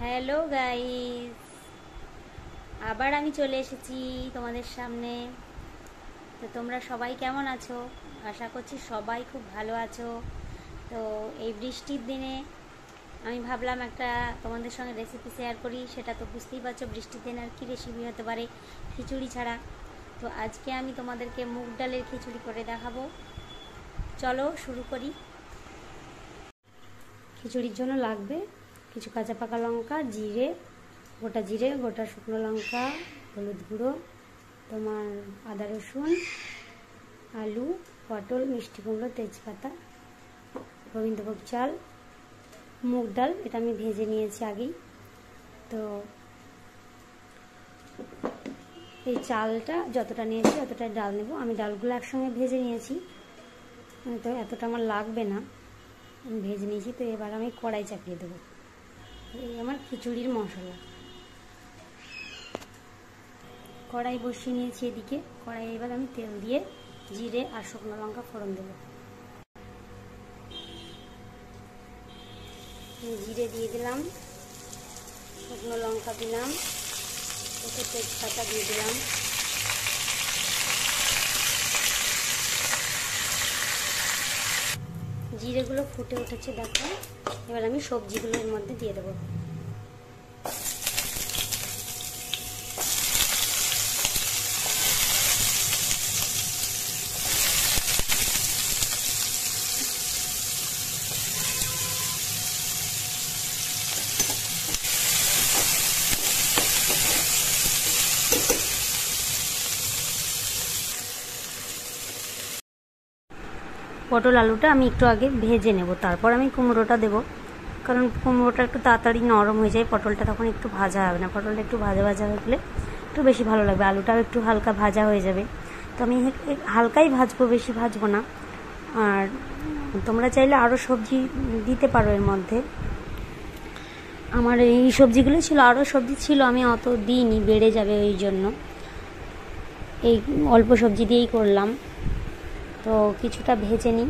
Hello guys, আবার আমি চলে এসেছি তোমাদের সামনে। তো তোমরা সবাই কেমন আছো? আশা করছি সবাই খুব ভালো আছো। তো এই বৃষ্টির দিনে আমি ভাবলাম একটা তোমাদের সঙ্গে রেসিপি শেয়ার করি। সেটা তো বুঝতেই পারছো, বৃষ্টির দিনে আর কি রেসিপি হতে পারে খিচুড়ি ছাড়া। তো আজকে আমি তোমাদেরকে মুগ ডালের খিচুড়ি করে দেখাবো। চলো শুরু করি। খিচুড়ির জন্য লাগবে কিছু কাঁচা পাকা লঙ্কা, জিরে, গোটা শুকনো লঙ্কা, হলুদ গুঁড়ো, তোমার আদা রসুন, আলু, পটল, মিষ্টি কুমড়ো, তেজপাতা, গোবিন্দভোগ চাল, মুগ ডাল। এটা আমি ভেজে নিয়েছি আগেই। তো এই চালটা যতটা নিয়েছি অতটাই ডাল নেব। আমি ডালগুলো একসঙ্গে ভেজে নিয়েছি, তো এতটা আমার লাগবে না, আমি ভেজে নিয়েছি। তো এবার আমি কড়াই চাপিয়ে দেবো। এই আমার খিচুড়ির মশলা। কড়াই বসিয়ে নিয়েছি এদিকে। কড়াই এবার আমি তেল দিয়ে জিরে আর শুকনো লঙ্কা ফোড়ন দেবো। জিরে দিয়ে দিলাম, শুকনো লঙ্কা দিলাম, একটু তেজপাতা দিয়ে দিলাম, জিরেগুলো ফুটে উঠেছে দেখো। এবার আমি সবজিগুলো এর মধ্যে দিয়ে দেবো। পটল আলুটা আমি একটু আগে ভেজে নেব, তারপর আমি কুমড়োটা দেব। কারণ কুমড়োটা একটু তাড়াতাড়ি নরম হয়ে যায়, পটলটা তখন একটু ভাজা হবে না। পটলটা একটু ভাজা ভাজা হয়ে গেলে একটু বেশি ভালো লাগবে, আলুটাও একটু হালকা ভাজা হয়ে যাবে। তো আমি হালকাই ভাজবো, বেশি ভাজবো না। আর তোমরা চাইলে আরও সবজি দিতে পারো এর মধ্যে। আমার এই সবজিগুলো ছিল, আরও সবজি ছিল, আমি অত দিইনি, বেড়ে যাবে ওই জন্য এই অল্প সবজি দিয়েই করলাম। তো কিছুটা ভেজে নিই।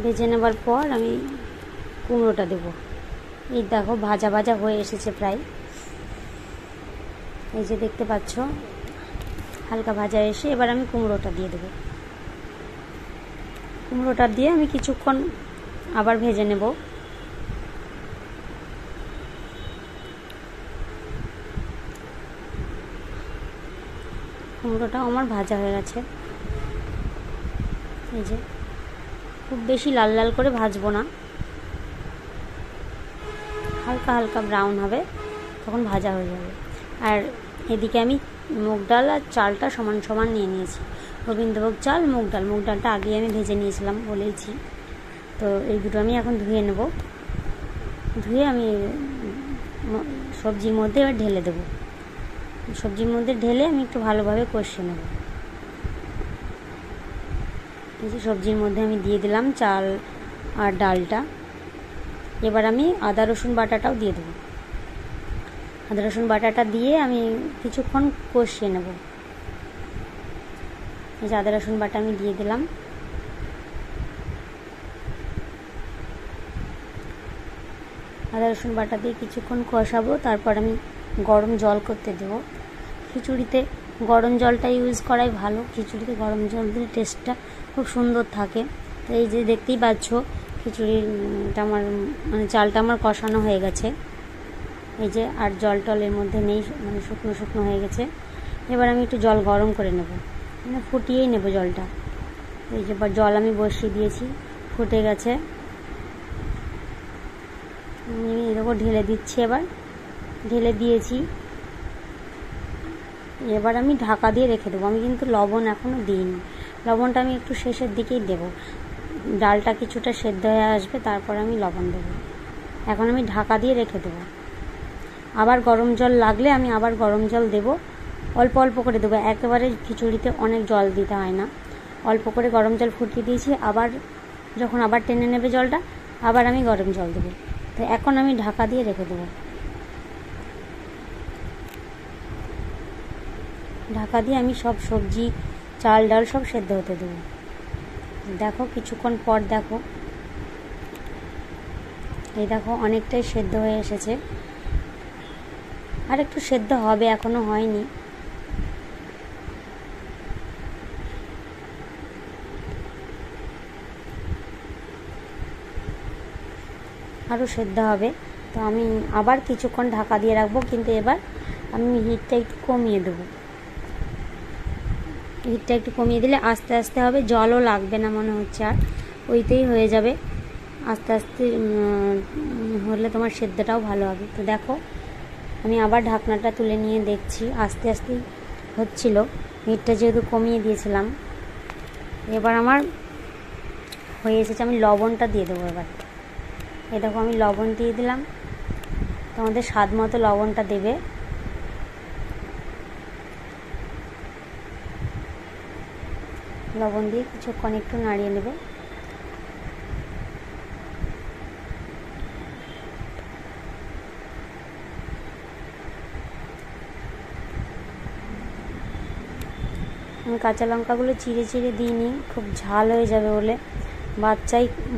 ভেজে নেবার পর আমি কুমড়োটা দেব। এই দেখো ভাজা ভাজা হয়ে এসেছে প্রায়, এই যে দেখতে পাচ্ছ হালকা ভাজা এসে। এবার আমি কুমড়োটা দিয়ে দেব। কুমড়োটা দিয়ে আমি কিছুক্ষণ আবার ভেজে নেব। কুমড়োটাও আমার ভাজা হয়ে গেছে। এই যে খুব বেশি লাল লাল করে ভাজবো না, হালকা হালকা ব্রাউন হবে, তখন ভাজা হয়ে যাবে। আর এদিকে আমি মুগ ডাল আর চালটা সমান সমান নিয়ে নিয়েছি। গোবিন্দভোগ চাল, মুগ ডালটা আগে আমি ভেজে নিয়েছিলাম বলেইছি। তো এই দুটো আমি এখন ধুয়ে নেব। ধুয়ে আমি সবজির মধ্যে এবার ঢেলে দেবো। সবজির মধ্যে ঢেলে আমি একটু ভালোভাবে কষিয়ে নেব। এই যে সবজির মধ্যে আমি দিয়ে দিলাম চাল আর ডালটা। এবার আমি আদা রসুন বাটাটাও দিয়ে দেবো। আদা রসুন বাটাটা দিয়ে আমি কিছুক্ষণ কষিয়ে নেব। এই যে আদা রসুন বাটা আমি দিয়ে দিলাম। আদা রসুন বাটা দিয়ে কিছুক্ষণ কষাবো, তারপর আমি গরম জল করতে দেব। খিচুড়িতে গরম জলটা ইউজ করাই ভালো। খিচুড়িতে গরম জল দিলে টেস্টটা খুব সুন্দর থাকে। তো এই যে দেখতেই পাচ্ছ খিচুড়িটা আমার চালটা আমার কষানো হয়ে গেছে। এই যে আর জল টলের মধ্যে নেই, শুকনো শুকনো হয়ে গেছে। এবার আমি একটু জল গরম করে নেব, ফুটিয়েই নেব জলটা। এই যে জল আমি বসিয়ে দিয়েছি, ফুটে গেছে। এর উপর ঢেলে দিচ্ছি। এবার ঢেলে দিয়েছি, এবার আমি ঢাকা দিয়ে রেখে দেবো। আমি কিন্তু লবণ এখনও দিইনি, লবণটা আমি একটু শেষের দিকেই দেব। ডালটা কিছুটা সেদ্ধ হয়ে আসবে, তারপর আমি লবণ দেবো। এখন আমি ঢাকা দিয়ে রেখে দেবো। আবার গরম জল লাগলে আমি আবার গরম জল দেব। অল্প অল্প করে দেবো, একেবারে খিচুড়িতে অনেক জল দিতে হয় না। অল্প করে গরম জল ফুটিয়ে দিয়েছি। আবার যখন আবার টেনে নেবে জলটা, আবার আমি গরম জল দেবো। তো এখন আমি ঢাকা দিয়ে রেখে দেবো। ঢাকা দিয়ে আমি সব সবজি, চাল ডাল সব সেদ্ধ হতে দেবো। দেখো কিছুক্ষণ পর দেখো এই দেখো অনেকটাই সেদ্ধ হয়ে এসেছে, আর একটু সেদ্ধ হবে, এখনো হয়নি। আরও সেদ্ধ হবে, তো আমি আবার কিছুক্ষণ ঢাকা দিয়ে রাখবো, কিন্তু এবার আমি হিটটা একটু কমিয়ে দেবো। হিটটা একটু কমিয়ে দিলে আস্তে আস্তে হবে, জলও লাগবে না মনে হচ্ছে, আর ওইতেই হয়ে যাবে। আস্তে আস্তে হলে তোমার সেদ্ধটাও ভালো হবে। তো দেখো আমি আবার ঢাকনাটা তুলে নিয়ে দেখছি, আস্তে আস্তে হচ্ছিল, হিটটা যেহেতু কমিয়ে দিয়েছিলাম। এবার আমার হয়ে এসেছে, আমি লবণটা দিয়ে দেবো এবার। এই দেখো আমি লবণ দিয়ে দিলাম, তোমাদের স্বাদ মতো লবণটা দেবে। লবণ দিয়ে কিছুক্ষণ একটু নাড়িয়ে নেবে। আমি কাঁচা লঙ্কাগুলো চিড়ে চিড়ে দিইনি, খুব ঝাল হয়ে যাবে বলে।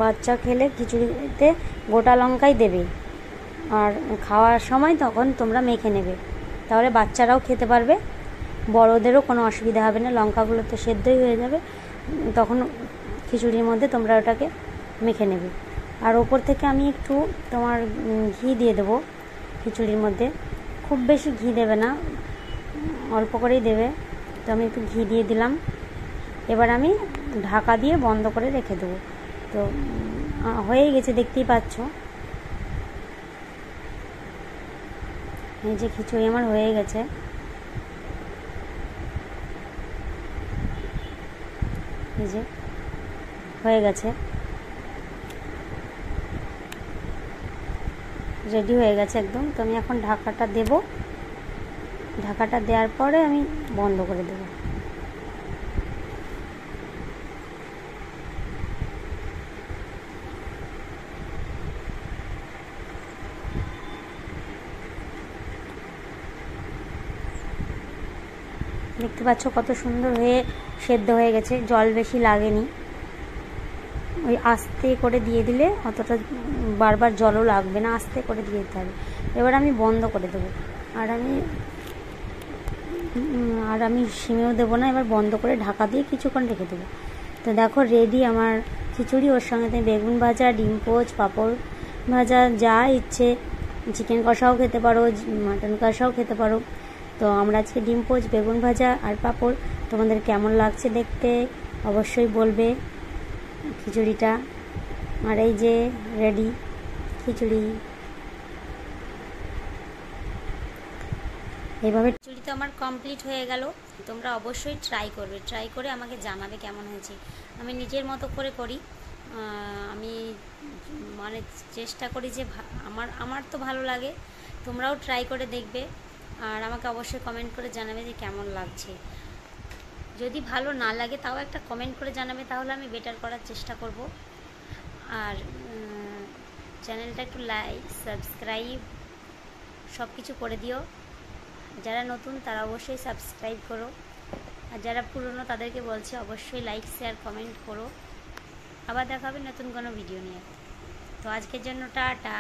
বাচ্চা খেলে খিচুড়িতে গোটা লঙ্কাই দেবে, আর খাওয়ার সময় তখন তোমরা মেখে নেবে, তাহলে বাচ্চারাও খেতে পারবে, বড়োদেরও কোনো অসুবিধা হবে না। লঙ্কাগুলো তো সেদ্ধই হয়ে যাবে, তখন খিচুড়ির মধ্যে তোমরা ওটাকে মেখে নেবে। আর ওপর থেকে আমি একটু তোমার ঘি দিয়ে দেবো খিচুড়ির মধ্যে। খুব বেশি ঘি দেবে না, অল্প করেই দেবে। তো আমি একটু ঘি দিয়ে দিলাম। এবার আমি ঢাকা দিয়ে বন্ধ করে রেখে দেবো। তো হয়েই গেছে, দেখতেই পাচ্ছ। এই যে খিচুড়ি আমার হয়ে গেছে। এই যে হয়ে গেছে, রেডি হয়ে গেছে একদম। তো আমি এখন ঢাকাটা দেব, ঢাকাটা দেওয়ার পরে আমি বন্ধ করে দেব। দেখতে পাচ্ছ কত সুন্দর হয়ে সেদ্ধ হয়ে গেছে, জল বেশি লাগেনি। ওই আস্তে করে দিয়ে দিলে অতটা বারবার জলও লাগবে না, আস্তে করে দিয়ে দিতে হবে। এবার আমি বন্ধ করে দেবো, আর আমি সিমেও দেবো না, এবার বন্ধ করে ঢাকা দিয়ে কিছুক্ষণ রেখে দেবো। তো দেখো রেডি আমার খিচুড়ি। ওর সঙ্গে তুমি বেগুন ভাজা, ডিম পোচ, পাঁপড় ভাজা, যা ইচ্ছে, চিকেন কষাও খেতে পারো, মাটন কষাও খেতে পারো। তো আমরা আজকে ডিম পোচ, বেগুন ভাজা আর পাঁপড়। তোমাদের কেমন লাগছে দেখতে অবশ্যই বলবে খিচুড়িটা। আর এই যে রেডি খিচুড়ি। এইভাবে খিচুড়ি তো আমার কমপ্লিট হয়ে গেল। তোমরা অবশ্যই ট্রাই করবে, ট্রাই করে আমাকে জানাবে কেমন হয়েছে। আমি নিজের মতো করে করি, আমি মানে চেষ্টা করি যে আমার তো ভালো লাগে, তোমরাও ট্রাই করে দেখবে, আর আমাকে অবশ্যই কমেন্ট করে জানাবে যে কেমন লাগছে। যদি ভালো না লাগে তাও একটা কমেন্ট করে জানাবে, তাহলে আমি বেটার করার চেষ্টা করব। আর চ্যানেলটা একটু লাইক, সাবস্ক্রাইব সব কিছু করে দিও। যারা নতুন তারা অবশ্যই সাবস্ক্রাইব করো, আর যারা পুরনো তাদেরকে বলছি অবশ্যই লাইক, শেয়ার, কমেন্ট করো। আবার দেখা হবে নতুন কোনো ভিডিও নিয়ে। তো আজকের জন্য টাটা।